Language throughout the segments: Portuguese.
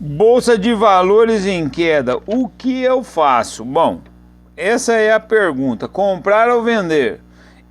Bolsa de valores em queda, o que eu faço? Bom, essa é a pergunta, comprar ou vender?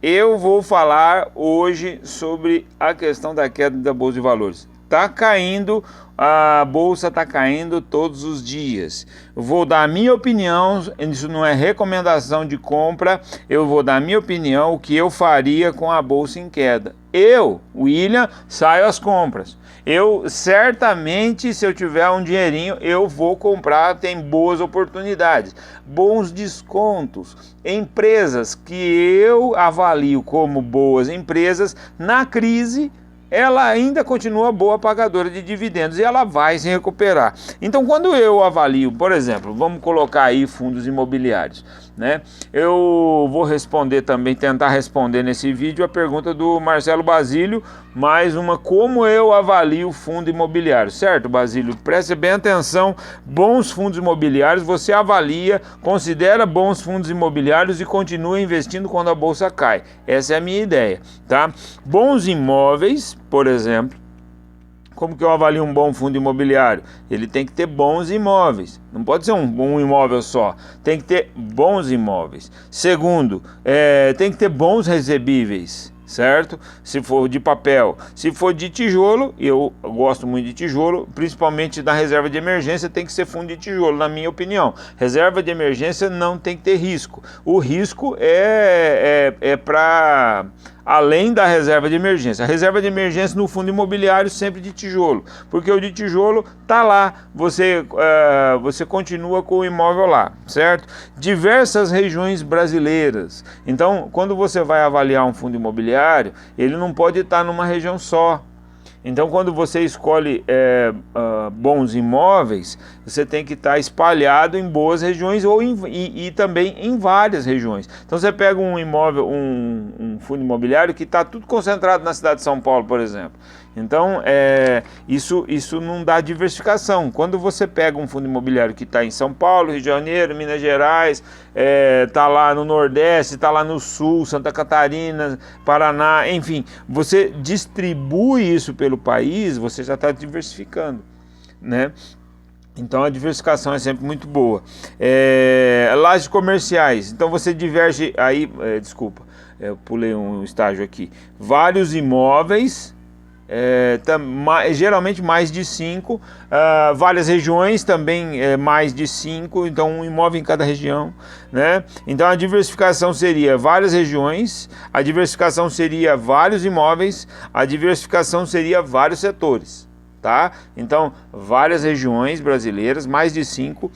Eu vou falar hoje sobre a questão da queda da Bolsa de Valores. Tá caindo, a bolsa está caindo todos os dias. Eu vou dar a minha opinião, isso não é recomendação de compra, eu vou dar a minha opinião, o que eu faria com a bolsa em queda. Eu, William, saio às compras. Eu certamente, se eu tiver um dinheirinho, eu vou comprar, tem boas oportunidades, bons descontos, empresas que eu avalio como boas empresas na crise. Ela ainda continua boa pagadora de dividendos e ela vai se recuperar. Então, quando eu avalio, por exemplo, vamos colocar aí fundos imobiliários, né? Eu vou responder também, tentar responder nesse vídeo a pergunta do Marcelo Basílio, mais uma, como eu avalio fundo imobiliário, certo, Basílio? Preste bem atenção, bons fundos imobiliários, você avalia, considera bons fundos imobiliários e continua investindo quando a bolsa cai. Essa é a minha ideia, tá? Bons imóveis, por exemplo, como que eu avalio um bom fundo imobiliário? Ele tem que ter bons imóveis, não pode ser um imóvel só, tem que ter bons imóveis. Segundo, tem que ter bons recebíveis, certo? Se for de papel, se for de tijolo, eu gosto muito de tijolo, principalmente da reserva de emergência, tem que ser fundo de tijolo, na minha opinião. Reserva de emergência não tem que ter risco. O risco é para além da reserva de emergência. A reserva de emergência no fundo imobiliário sempre de tijolo, porque o de tijolo tá lá, você continua com o imóvel lá, certo? Diversas regiões brasileiras. Então, quando você vai avaliar um fundo imobiliário, ele não pode estar numa região só. Então, quando você escolhe bons imóveis, você tem que estar espalhado em boas regiões e também em várias regiões. Então, você pega um imóvel, um fundo imobiliário que está tudo concentrado na cidade de São Paulo, por exemplo. Então, isso não dá diversificação. Quando você pega um fundo imobiliário que está em São Paulo, Rio de Janeiro, Minas Gerais, está lá no Nordeste, está lá no Sul, Santa Catarina, Paraná, enfim, você distribui isso pelo país, você já está diversificando, né? Então a diversificação é sempre muito boa. Lajes comerciais, então você diverge aí, eu pulei um estágio aqui, vários imóveis, geralmente mais de 5, várias regiões também mais de 5, então um imóvel em cada região, né? Então a diversificação seria várias regiões, a diversificação seria vários imóveis, a diversificação seria vários setores. Tá? Então, várias regiões brasileiras, mais de 5,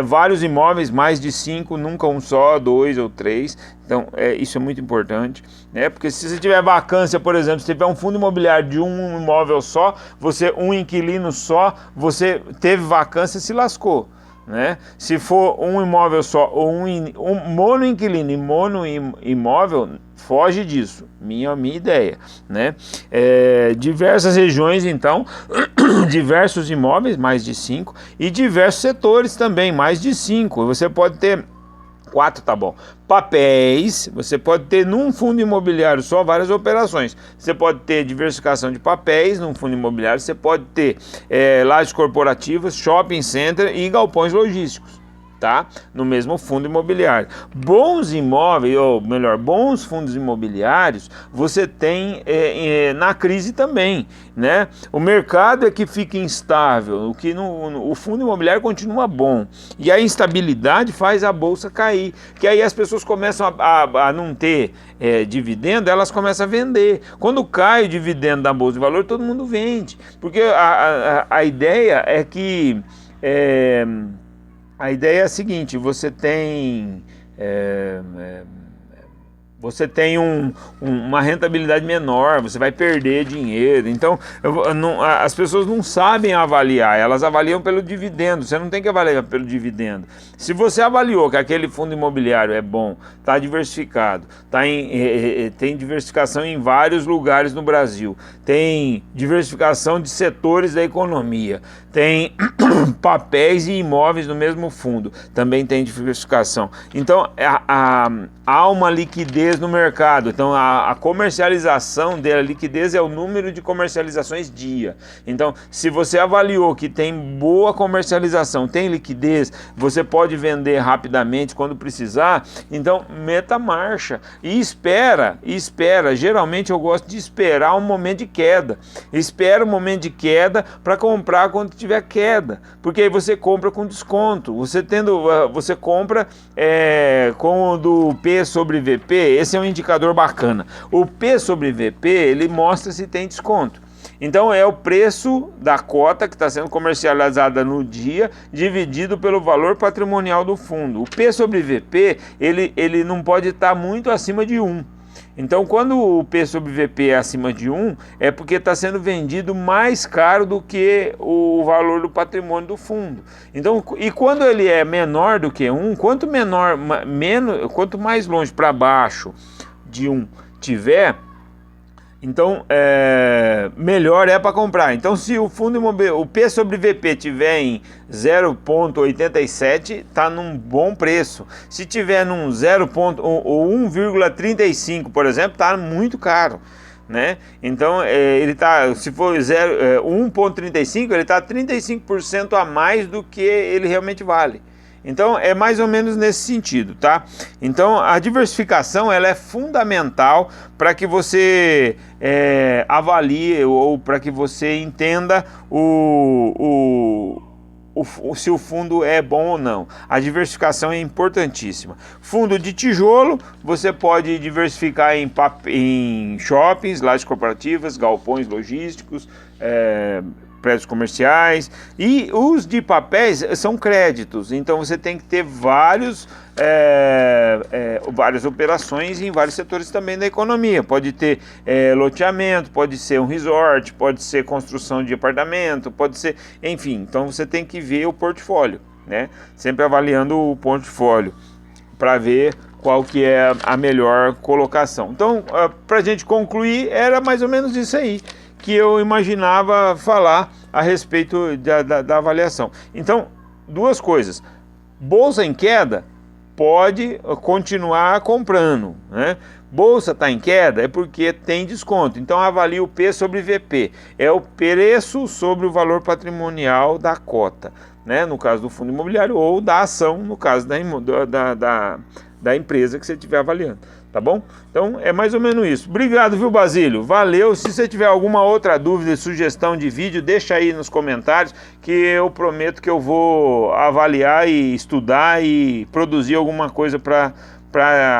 vários imóveis, mais de 5, nunca um só, 2 ou 3. Então, isso é muito importante, né? Porque se você tiver vacância, por exemplo, se tiver um fundo imobiliário de um imóvel só, um inquilino só, você teve vacância, se lascou, né? Se for um imóvel só ou um monoinquilino e monoimóvel, foge disso, minha ideia, né? Diversas regiões, então, diversos imóveis, mais de 5, e diversos setores também, mais de 5. Você pode ter 4, tá bom. Papéis, você pode ter num fundo imobiliário só várias operações. Você pode ter diversificação de papéis num fundo imobiliário, você pode ter lajes corporativas, shopping center e galpões logísticos, tá? No mesmo fundo imobiliário. Bons imóveis, ou melhor, bons fundos imobiliários, você tem na crise também, né? O mercado é que fica instável, o fundo imobiliário continua bom, e a instabilidade faz a bolsa cair, que aí as pessoas começam a não ter dividendo, elas começam a vender. Quando cai o dividendo da bolsa de valores, todo mundo vende, porque a ideia é que a ideia é a seguinte, você tem uma rentabilidade menor, você vai perder dinheiro. Então, as pessoas não sabem avaliar, elas avaliam pelo dividendo. Você não tem que avaliar pelo dividendo. Se você avaliou que aquele fundo imobiliário é bom, está diversificado, tem diversificação em vários lugares no Brasil, tem diversificação de setores da economia, tem papéis e imóveis no mesmo fundo, também tem diversificação. Então, há uma liquidez liquidez no mercado. Então a comercialização dele, a liquidez é o número de comercializações dia. Então se você avaliou que tem boa comercialização, tem liquidez, você pode vender rapidamente quando precisar, então meta marcha e espera. Geralmente eu gosto de esperar um momento de queda. Espera um momento de queda para comprar quando tiver queda, porque aí você compra com desconto. Você compra com o do P sobre VP. Esse é um indicador bacana. O P sobre VP, ele mostra se tem desconto. Então é o preço da cota que está sendo comercializada no dia dividido pelo valor patrimonial do fundo. O P sobre VP, ele não pode estar muito acima de 1. Então quando o P sobre VP é acima de 1, é porque está sendo vendido mais caro do que o valor do patrimônio do fundo. Então, e quando ele é menor do que 1, quanto mais longe para baixo de 1 tiver, então melhor é para comprar. Então se o fundo imobiliário, o P sobre VP tiver em 0,87, está num bom preço. Se tiver num 1,35, por exemplo, está muito caro, né? Então ele tá, se for 1,35, ele está 35% a mais do que ele realmente vale. Então é mais ou menos nesse sentido, tá? Então a diversificação, ela é fundamental para que você avalie ou para que você entenda se o fundo é bom ou não. A diversificação é importantíssima. Fundo de tijolo, você pode diversificar em shoppings, lajes corporativas, galpões logísticos, prédios comerciais, e os de papéis são créditos, então você tem que ter várias operações em vários setores também da economia. Pode ter loteamento, pode ser um resort, pode ser construção de apartamento, pode ser, enfim, então você tem que ver o portfólio, né? Sempre avaliando o portfólio para ver qual que é a melhor colocação. Então, para a gente concluir, era mais ou menos isso aí que eu imaginava falar a respeito da avaliação. Então, duas coisas. Bolsa em queda, pode continuar comprando, né? Bolsa está em queda é porque tem desconto. Então avalie o P sobre VP. É o preço sobre o valor patrimonial da cota, né? No caso do fundo imobiliário, ou da ação, no caso da empresa que você estiver avaliando. Tá bom? Então é mais ou menos isso. Obrigado, viu, Basílio? Valeu. Se você tiver alguma outra dúvida, sugestão de vídeo, deixa aí nos comentários, que eu prometo que eu vou avaliar e estudar e produzir alguma coisa para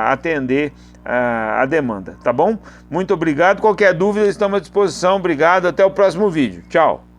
atender a demanda, tá bom? Muito obrigado. Qualquer dúvida, estamos à disposição. Obrigado. Até o próximo vídeo. Tchau.